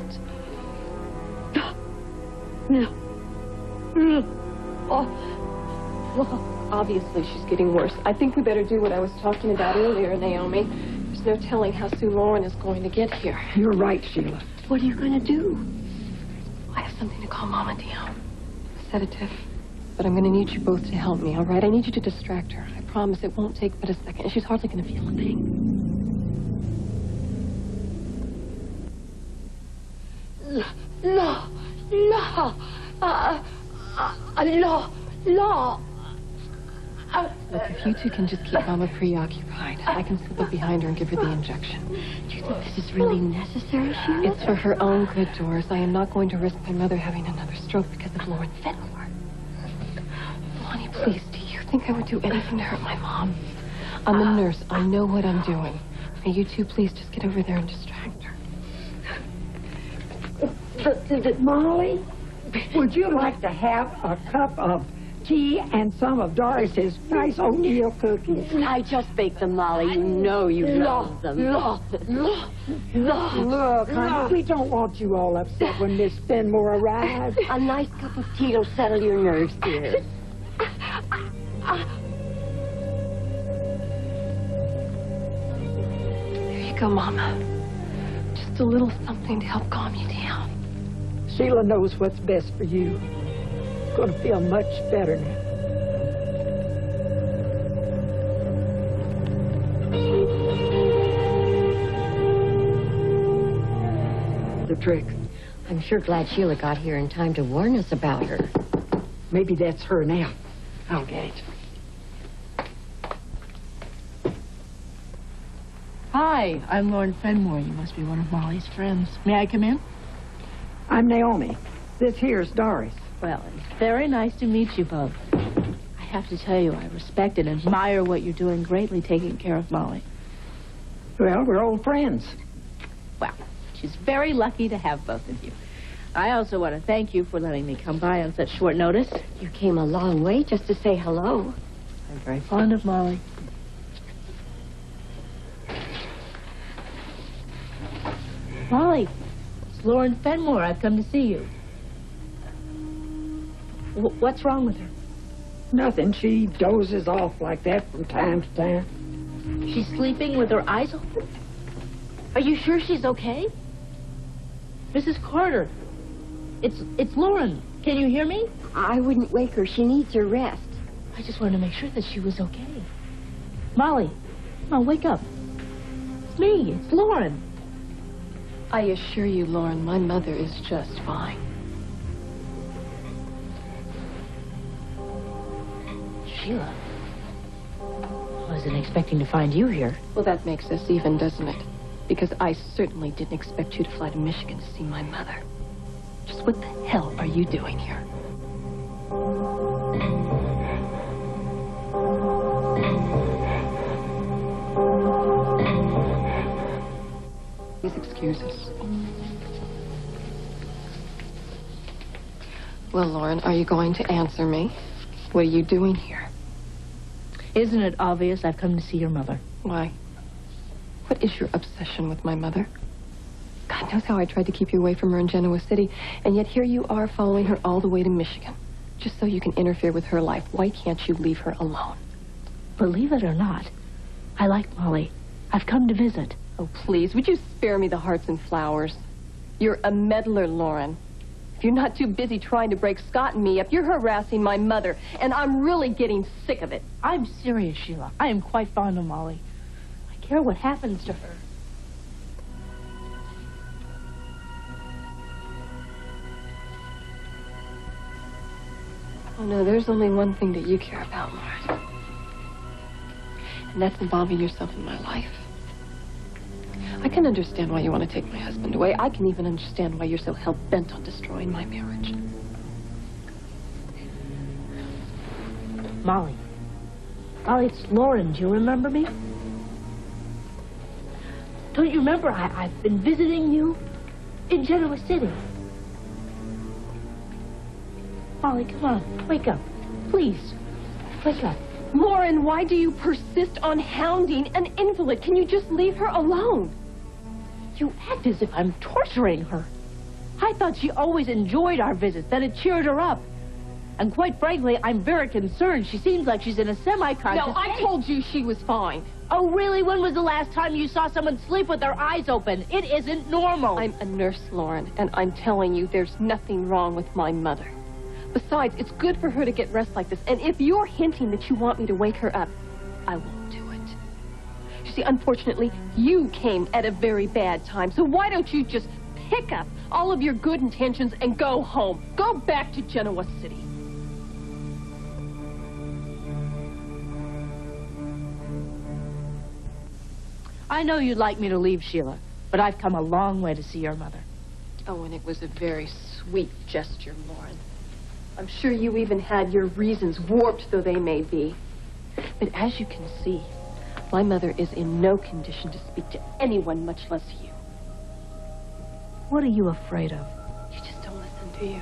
can't. No. Oh. Well, obviously she's getting worse. I think we better do what I was talking about earlier, Naomi. There's no telling how soon Lauren is going to get here. You're right, Sheila. What are you going to do? I have something to calm Mama down. A sedative. But I'm going to need you both to help me, all right? I need you to distract her. I promise it won't take but a second. She's hardly going to feel a thing. Look, if you two can just keep Mama preoccupied, I can slip up behind her and give her the injection. Do you think this is really necessary, Sheila? It's for her own good, Doris. I am not going to risk my mother having another stroke because of Lauren Fenmore. Lonnie, please, do you think I would do anything to hurt my mom? I'm a nurse. I know what I'm doing. Now, you two, please, just get over there and distract her. Molly, would you like to have a cup of tea and some of Doris's nice oatmeal cookies? I just baked them, Molly. You know you love them. Look, honey, we don't want you all upset when Miss Fenmore arrives. A nice cup of tea will settle your nerves, dear. There you go, Mama. Just a little something to help calm you down. Sheila knows what's best for you. Going to feel much better now. The trick. I'm sure glad Sheila got here in time to warn us about her. Maybe that's her now. I'll get it. Hi, I'm Lauren Fenmore. You must be one of Molly's friends. May I come in? I'm Naomi. This here's Doris. Well, it's very nice to meet you both. I have to tell you, I respect and admire what you're doing greatly taking care of Molly. Well, we're old friends. Well, she's very lucky to have both of you. I also want to thank you for letting me come by on such short notice. You came a long way just to say hello. I'm very fond of Molly. Molly, it's Lauren Fenmore. I've come to see you. What's wrong with her? Nothing. She dozes off like that from time to time. She's sleeping with her eyes open? Are you sure she's okay? Mrs. Carter, it's Lauren. Can you hear me? I wouldn't wake her. She needs her rest. I just wanted to make sure that she was okay. Molly, come on, wake up. It's me. It's Lauren. I assure you, Lauren, my mother is just fine. Sheila, I wasn't expecting to find you here. Well, that makes us even, doesn't it? Because I certainly didn't expect you to fly to Michigan to see my mother. Just what the hell are you doing here? Please excuse us. Well, Lauren, are you going to answer me? What are you doing here? Isn't it obvious I've come to see your mother? Why? What is your obsession with my mother? God knows how I tried to keep you away from her in Genoa City, and yet here you are following her all the way to Michigan, just so you can interfere with her life. Why can't you leave her alone? Believe it or not, I like Molly. I've come to visit. Oh, please, would you spare me the hearts and flowers? You're a meddler, Lauren. If you're not too busy trying to break Scott and me up, you're harassing my mother, and I'm really getting sick of it. I'm serious, Sheila. I am quite fond of Molly. I care what happens to her. Oh, no, there's only one thing that you care about, Lauren. And that's involving yourself in my life. I can understand why you want to take my husband away. I can even understand why you're so hell-bent on destroying my marriage. Molly. Molly, it's Lauren. Do you remember me? Don't you remember I've been visiting you in Genoa City? Molly, come on. Wake up. Please. Wake up. Lauren, why do you persist on hounding an invalid? Can you just leave her alone? You act as if I'm torturing her. I thought she always enjoyed our visits, that it cheered her up. And quite frankly, I'm very concerned. She seems like she's in a semi-conscious No, I state. told you she was fine. Oh, really? When was the last time you saw someone sleep with their eyes open? It isn't normal. I'm a nurse, Lauren, and I'm telling you there's nothing wrong with my mother. Besides, it's good for her to get rest like this, and if you're hinting that you want me to wake her up, I won't do it. You see, unfortunately, you came at a very bad time, so why don't you just pick up all of your good intentions and go home? Go back to Genoa City. I know you'd like me to leave, Sheila, but I've come a long way to see your mother. Oh, and it was a very sweet gesture, Lauren. I'm sure you even had your reasons, warped though they may be. But as you can see, my mother is in no condition to speak to anyone, much less you. What are you afraid of? You just don't listen, do you?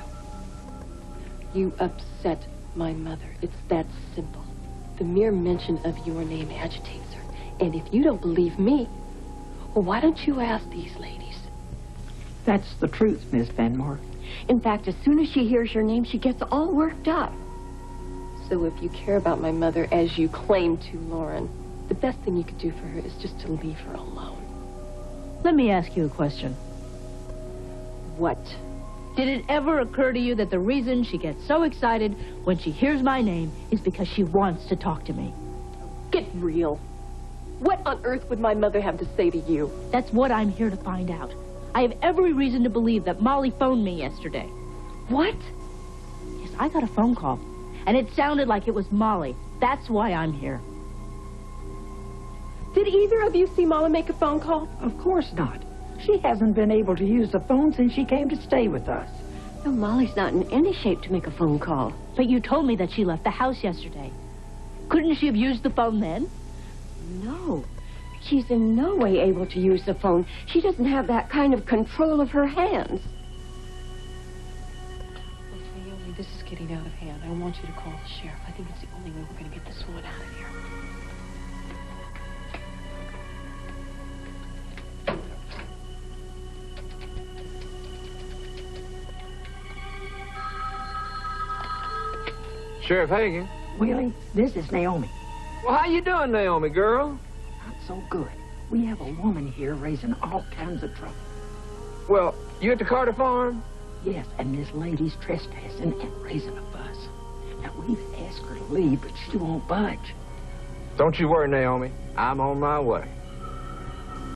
You upset my mother. It's that simple. The mere mention of your name agitates her. And if you don't believe me, well, why don't you ask these ladies? That's the truth, Miss Benmore. In fact, as soon as she hears your name, she gets all worked up. So if you care about my mother as you claim to, Lauren, the best thing you could do for her is just to leave her alone. Let me ask you a question. What? Did it ever occur to you that the reason she gets so excited when she hears my name is because she wants to talk to me? Get real. What on earth would my mother have to say to you? That's what I'm here to find out. I have every reason to believe that Molly phoned me yesterday. What? Yes, I got a phone call, and it sounded like it was Molly. That's why I'm here. Did either of you see Molly make a phone call? Of course not. She hasn't been able to use the phone since she came to stay with us. No, Molly's not in any shape to make a phone call. But you told me that she left the house yesterday. Couldn't she have used the phone then? No. She's in no way able to use the phone. She doesn't have that kind of control of her hands. Well, Naomi, this is getting out of hand. I want you to call the sheriff. I think it's the only way we're going to get this woman out of here. Sheriff Hagan. Willie, this is Naomi. Well, how you doing, Naomi, girl? Not so good. We have a woman here raising all kinds of trouble. Well, you at the Carter farm? Yes, and this lady's trespassing and raising a fuss. Now, we've asked her to leave, but she won't budge. Don't you worry, Naomi. I'm on my way.